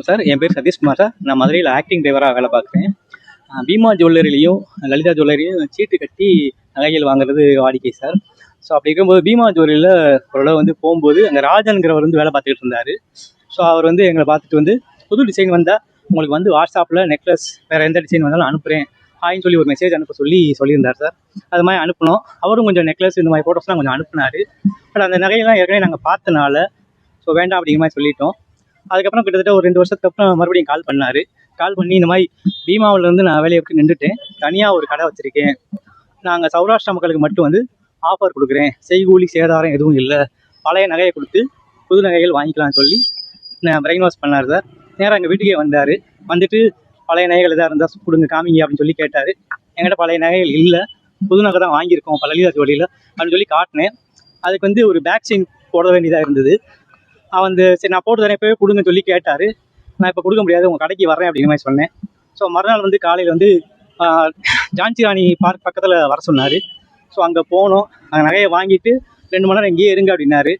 Sir. என் பேர் Satishkumar sir. நான் மதுரையில் ஆக்டிங் டிரைவராக வேலை பார்க்குறேன். பீமா ஜுவல்லரிலையும் லலிதா ஜுவல்லரியும் சீட்டு கட்டி நகைகள் வாங்குறது வாடிக்கை சார். ஸோ அப்படி இருக்கும்போது பீமா ஜுவல்லரியில் ஓரளவு வந்து போகும்போது அங்கே ராஜன்கிறவர் வந்து வேலை பார்த்துக்கிட்டு இருந்தார். ஸோ அவர் வந்து எங்களை பார்த்துட்டு வந்து புது டிசைன் வந்தால் உங்களுக்கு வந்து வாட்ஸ்அப்பில் நெக்லஸ் வேறு எந்த டிசைன் வந்தாலும் அனுப்புகிறேன் ஹாய்ன்னு சொல்லி ஒரு மெசேஜ் அனுப்ப சொல்லியிருந்தார் சார். அது மாதிரி அனுப்பினோம். அவரும் கொஞ்சம் நெக்லஸ் இந்த மாதிரி ஃபோட்டோஸ்லாம் கொஞ்சம் அனுப்புனார். பட் அந்த நகையெல்லாம் ஏற்கனவே நாங்கள் பார்த்தனால ஸோ வேண்டாம் அப்படிங்கிற மாதிரி சொல்லிட்டோம். அதுக்கப்புறம் கிட்டத்தட்ட ஒரு 2 வருஷத்துக்கு அப்புறம் மறுபடியும் கால் பண்ணார். கால் பண்ணி இந்த மாதிரி பீமாவிலேருந்து நான் வேலையை விட்டு நின்றுட்டேன், தனியாக ஒரு கடை வச்சுருக்கேன், நாங்கள் சௌராஷ்டிரா மக்களுக்கு மட்டும் வந்து ஆஃபர் கொடுக்குறேன், செய்கூலி சேதாரம் எதுவும் இல்லை, பழைய நகையை கொடுத்து புது நகைகள் வாங்கிக்கலாம்னு சொல்லி நான் பிரெயின் வாஷ் பண்ணார் சார். நேராக எங்கள் வீட்டுக்கே வந்தார். வந்துட்டு பழைய நகைகள் எதாவது இருந்தால் கொடுங்க காமிங்க அப்படின்னு சொல்லி கேட்டார். என்கிட்ட பழைய நகைகள் இல்லை, புது நகை தான் வாங்கியிருக்கோம் லலிதா ஜுவல்லரியில் அப்படின்னு சொல்லி காட்டினேன். அதுக்கு வந்து ஒரு பேக் செயின் போட வேண்டியதாக இருந்தது. வந்து சரி நான் போட்டு தரேன் இப்போவே கொடுங்கன்னு சொல்லி கேட்டார். நான் இப்போ கொடுக்க முடியாது, உங்கள் கடைக்கு வரேன் அப்படிங்கிற மாதிரி சொன்னேன். ஸோ மறுநாள் வந்து காலையில் வந்து ஜான்சி ராணி பார்க் பக்கத்தில் வர சொன்னார். ஸோ அங்கே போனோம். அங்கே நகையை வாங்கிட்டு 2 மணி நேரம் இங்கேயே இருங்க அப்படின்னாரு.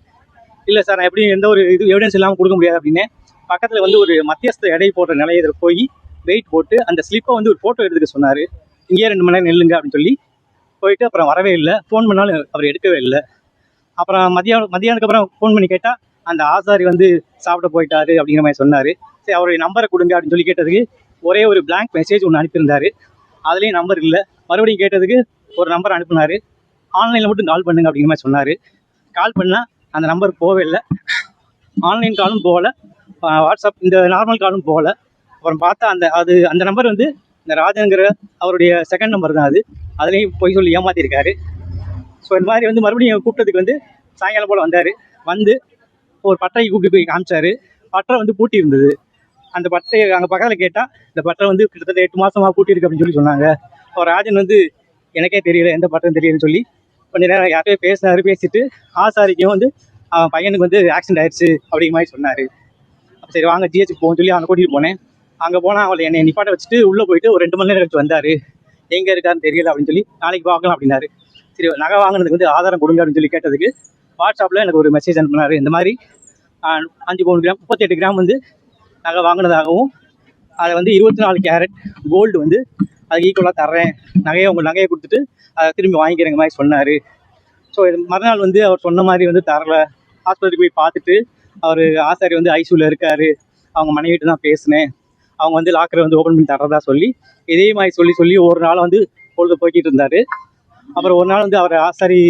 இல்லை சார், நான் எப்படியும் எந்த ஒரு எவிடன்ஸ் இல்லாமல் கொடுக்க முடியாது அப்படின்னேன். பக்கத்தில் வந்து ஒரு மத்தியஸ்த எடை போடுற நிலையத்தில் போய் வெயிட் போட்டு அந்த ஸ்லிப்பை வந்து ஒரு ஃபோட்டோ எடுத்துக்க சொன்னார். இங்கேயே 2 மணி நேரம் நில்லுங்க அப்படின்னு சொல்லி போயிட்டு அப்புறம் வரவே இல்லை. ஃபோன் பண்ணாலும் அவர் எடுக்கவே இல்லை. அப்புறம் மதியானத்துக்கு அப்புறம் ஃபோன் பண்ணி கேட்டால் அந்த ஆசாரி வந்து சாப்பிட போயிட்டாரு அப்படிங்கிற மாதிரி சொன்னார். சரி அவருடைய நம்பரை கொடுங்க அப்படின்னு சொல்லி கேட்டதுக்கு ஒரே ஒரு பிளாங்க் மெசேஜ் ஒன்று அனுப்பியிருந்தார். அதுலேயும் நம்பர் இல்லை. மறுபடியும் கேட்டதுக்கு ஒரு நம்பர் அனுப்புனார். ஆன்லைனில் மட்டும் கால் பண்ணுங்க அப்படிங்கிற மாதிரி சொன்னார். கால் பண்ணால் அந்த நம்பர் போகவே இல்லை. ஆன்லைன் காலும் போகலை, வாட்ஸ்அப் இந்த நார்மல் காலும் போகலை. அப்புறம் பார்த்தா அந்த நம்பர் வந்து இந்த ராஜனுங்கிற அவருடைய செகண்ட் நம்பர் தான். அதுலேயும் போய் சொல்லி ஏமாற்றிருக்காரு. ஸோ இந்த மாதிரி வந்து மறுபடியும் கூப்பிட்டதுக்கு வந்து சாயங்காலம் போல் வந்தார். வந்து ஒரு பட்டறைக்கு கூப்பிட்டு போய் காமிச்சார். பட்டறை வந்து பூட்டி இருந்தது. அந்த பட்டறையை அங்கே பக்கத்தில் கேட்டால் இந்த பட்டறை வந்து கிட்டத்தட்ட 8 மாதமாக பூட்டியிருக்கு அப்படின்னு சொல்லி சொன்னாங்க. அவர் ராஜன் வந்து எனக்கே தெரியல, எந்த பட்டறைன்னு தெரியலன்னு சொல்லி கொஞ்சம் நேரம் யார்கிட்டயே பேசினார். பேசிட்டு ஆசாரிக்கும் வந்து அவன் பையனுக்கு வந்து ஆக்சிடென்ட் ஆயிடுச்சு அப்படிங்கிற மாதிரி சொன்னார். சரி வாங்க ஜிஹெச்சுக்கு போகணும்னு சொல்லி அவனை கூட்டிகிட்டு போனேன். அங்கே போனால் அவளை என்னை நிப்பாட்ட வச்சுட்டு உள்ளே போயிட்டு ஒரு 2 மணி நேரம் கழிச்சு வந்தார். எங்கே இருக்காருன்னு தெரியல அப்படின்னு சொல்லி நாளைக்கு பார்க்கலாம் அப்படின்னாரு. சரி நகை வாங்கினதுக்கு வந்து ஆதாரம் கொடுங்க அப்படின்னு சொல்லி கேட்டதுக்கு வாட்ஸ்அப்பில் எனக்கு ஒரு மெசேஜ் அனுப்பினார். இந்த மாதிரி 5 பவுன் கிராம் 38 கிராம் வந்து நகை வாங்கினதாகவும் அதை வந்து 24 கேரட் கோல்டு வந்து அதுக்கு ஈக்குவலாக தர்றேன், உங்கள் நகையை கொடுத்துட்டு அதை திரும்பி வாங்கிக்கிறேங்க மாதிரி சொன்னார். ஸோ மறுநாள் வந்து அவர் சொன்ன மாதிரி வந்து தரல. ஹாஸ்பிட்டலுக்கு போய் பார்த்துட்டு அவர் ஆசாரி வந்து ஐசியூவில் இருக்கார், அவங்க மனைவிட்டு தான் பேசினேன், அவங்க வந்து லாக்கரை வந்து ஓப்பன் பண்ணி தர்றதா சொல்லி இதே மாதிரி சொல்லி ஒரு நாள் வந்து பொழுது போய்கிட்டு இருந்தார். அப்புறம் ஒரு நாள் வந்து அவர் ஆசாரி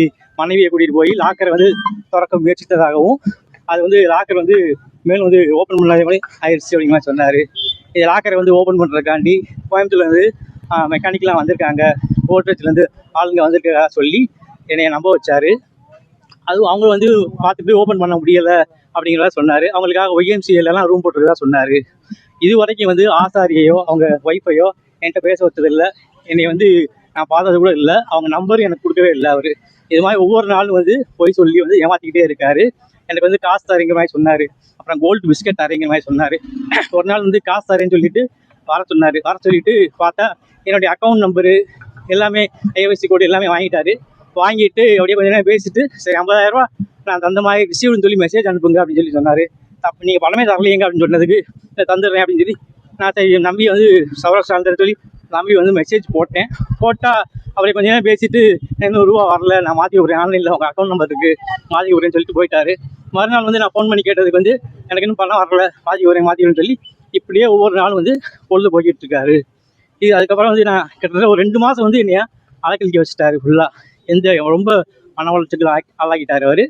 மனைவியை கூட்டிகிட்டு போய் லாக்கரை வந்து திறக்க முயற்சித்ததாகவும் அது வந்து லாக்கர் வந்து மேலும் வந்து ஓப்பன் பண்ணாத மாதிரி ஆயிடுச்சு அப்படிங்கிற மாதிரி சொன்னார். இது லாக்கரை வந்து ஓப்பன் பண்ணுறதுக்காண்டி கோயம்புத்தூர்ல வந்து மெக்கானிக்கெலாம் வந்திருக்காங்க, கோட்ரேஜ்லேருந்து ஆளுங்க வந்திருக்கா சொல்லி என்னை நம்ப வச்சார். அதுவும் அவங்க வந்து பார்த்துட்டு ஓப்பன் பண்ண முடியலை அப்படிங்கிறதா சொன்னார். அவங்களுக்காக ஒய்எம்சிஎல்லாம் ரூம் போட்டுருக்கதா சொன்னார். இது வரைக்கும் வந்து ஆசாரியையோ அவங்க ஒய்ஃபையோ என்கிட்ட பேச வச்சதில்லை. என்னை வந்து நான் பார்த்தது கூட இல்லை. அவங்க நம்பரும் எனக்கு கொடுக்கவே இல்லை. அவர் இது மாதிரி ஒவ்வொரு நாளும் வந்து போய் சொல்லி வந்து ஏமாற்றிக்கிட்டே இருக்கார். எனக்கு வந்து காசு தரேங்கிற மாதிரி சொன்னார். அப்புறம் கோல்டு பிஸ்கட் தரேங்கிற மாதிரி சொன்னார். ஒரு நாள் வந்து காசு தரேன்னு சொல்லிட்டு வர சொல்லிட்டு பார்த்தா என்னுடைய அக்கௌண்ட் நம்பரு எல்லாமே ஐஎஃப்எஸ்சி கோடு எல்லாமே வாங்கிட்டாரு. வாங்கிட்டு அப்படியே கொஞ்ச நேரம் பேசிட்டு சரி 50,000 ரூபா நான் தந்த மாதிரி ரிசீவ்னு சொல்லி மெசேஜ் அனுப்புங்க அப்படின்னு சொல்லி சொன்னார். அப்போ நீங்கள் பணமே தரலையேங்க அப்படின்னு சொன்னதுக்கு தந்துடுறேன் அப்படின்னு சொல்லி நான் சரி நம்பி வந்து சௌராஷ்டிரா சொல்லி நம்பி வந்து மெசேஜ் போட்டால் அவரை கொஞ்ச நேரம் பேசிட்டு 200 ரூபா வரல, நான் மாற்றி விட்றேன், ஆன்லைனில் உங்கள் அக்கௌண்ட் நம்பருக்கு மாற்றி விட்றேன்னு சொல்லிட்டு போயிட்டாரு. மறுநாள் வந்து நான் ஃபோன் பண்ணி கேட்டதுக்கு வந்து எனக்கு இன்னும் பணம் வரல, மாற்றி விட்றேன்னு சொல்லி இப்படியே ஒவ்வொரு நாளும் வந்து பொழுது போய்கிட்டு இருக்காரு. இது அதுக்கப்புறம் வந்து நான் கிட்டத்தட்ட ஒரு 2 மாதம் வந்து என்னையா அலக்கழிக்க வச்சுட்டாரு ஃபுல்லாக. ரொம்ப மன உளைச்சலுக்கு ஆளாக்கிட்டார். அவர்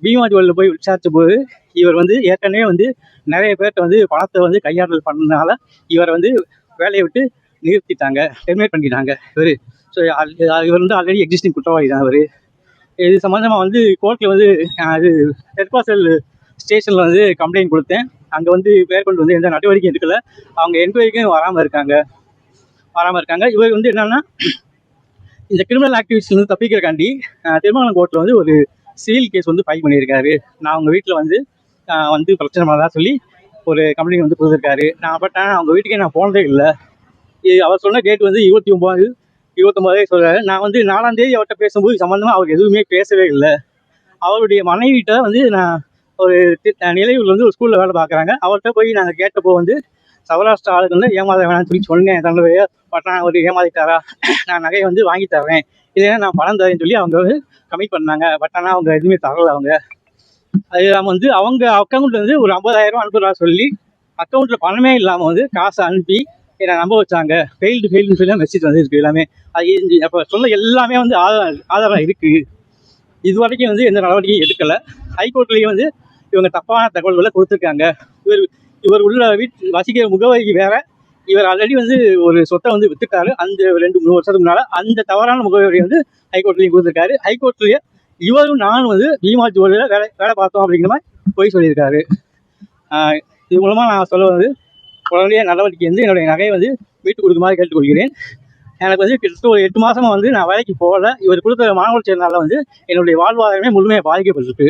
பீமா ஜுவல்லில் போய் விசாரித்த போது இவர் வந்து ஏற்கனவே வந்து நிறைய பேர்கிட்ட வந்து பணத்தை வந்து கையாடல் பண்ணதுனால இவரை வந்து வேலையை விட்டு நிறுத்திட்டாங்க, டெர்மினேட் பண்ணிட்டாங்க இவர். ஸோ இவர் வந்து ஆல்ரெடி எக்ஸிஸ்டிங் குற்றவாளி தான் அவர். இது சம்மந்தமாக வந்து கோர்ட்டில் வந்து அது தெற்பாசல் ஸ்டேஷனில் வந்து கம்ப்ளைண்ட் கொடுத்தேன். அங்கே வந்து மேற்கொண்டு வந்து எந்த நடவடிக்கையும் எடுக்கலை. அவங்க என்கொயரிக்கும் வராமல் இருக்காங்க. இவர் வந்து என்னென்னா இந்த கிரிமினல் ஆக்டிவிட்டிஸ்லேருந்து தப்பிக்கிறக்காண்டி திருமங்கலம் கோர்ட்டில் வந்து ஒரு சிவில் கேஸ் வந்து ஃபைல் பண்ணியிருக்காரு. நான் அவங்க வீட்டில் வந்து பிரச்சனை பண்ணதான் சொல்லி ஒரு கம்ப்ளைண்ட் வந்து கொடுத்துருக்காரு. நான் பட்டேன் அவங்க வீட்டுக்கே நான் போனதே இல்லை. அவர் சொன்ன டேட் வந்து 29 சொல்கிறாரு. நான் வந்து 4ஆம் தேதி அவர்கிட்ட பேசும்போது சம்மந்தமாக அவர் எதுவுமே பேசவே இல்லை. அவருடைய மனைவிட்ட வந்து நான் ஒரு நிலையூரில் வந்து ஒரு ஸ்கூலில் வேலை பார்க்குறாங்க. அவர்கிட்ட போய் நாங்கள் கேட்டப்போ வந்து சௌராஷ்டிரா ஆளுக்கு வந்து ஏமாத வேணாம்னு சொல்லி சொன்னேன். தன்னுடைய பட்டணம் அவர் ஏமாதிட்டாரா, நான் நகையை வந்து வாங்கி தர்றேன், இல்லைன்னா நான் பணம் தரேன்னு சொல்லி அவங்க வந்து கமிட் பண்ணாங்க. பட் ஆனால் அவங்க எதுவுமே தரல. அவங்க அது இல்லாமல் வந்து அவங்க அக்கௌண்ட்டில் வந்து ஒரு 50,000 அனுப்புறதா சொல்லி அக்கௌண்ட்டில் பணமே இல்லாமல் வந்து காசை அனுப்பி என்னை நம்ப வச்சாங்க. ஃபெயில்டுன்னு சொல்லி மெசேஜ் வந்துருக்கு எல்லாமே. அது அப்போ சொல்ல எல்லாமே வந்து ஆதாரம் இருக்குது. இது வரைக்கும் வந்து எந்த நடவடிக்கையும் எடுக்கலை. ஹைகோர்ட்லேயும் வந்து இவங்க தப்பான தகவல்களை கொடுத்துருக்காங்க. இவர் உள்ள வசிக்கிற முகவரிக்கு வேற, இவர் ஆல்ரெடி வந்து ஒரு சொத்தை வந்து வித்துட்டாரு அந்த 2-3 வருஷத்துக்கு முன்னால். அந்த தவறான முகவரி வந்து ஹைகோர்ட்லேயும் கொடுத்துருக்காரு. ஹைகோர்ட்லேயே இவரும் நானும் வந்து பீமா ஜுவல்லரியில் வேலை பார்த்தோம் அப்படிங்கிற மாதிரி போய் சொல்லியிருக்காரு. இது மூலமாக நான் சொல்ல வந்து உடனடியாக நடவடிக்கை வந்து என்னுடைய நகையை வந்து மீட்டு கொடுக்குமாறு கேட்டுக்கொள்கிறேன். எனக்கு வந்து கிட்டத்தட்ட ஒரு 8 மாதமாக வந்து நான் வேலைக்கு போகலை. இவர் கொடுத்த மாணவர் சேர்னால வந்து என்னுடைய வாழ்வாதாரமே முழுமையாக பாதிக்கப்பட்டிருக்கு.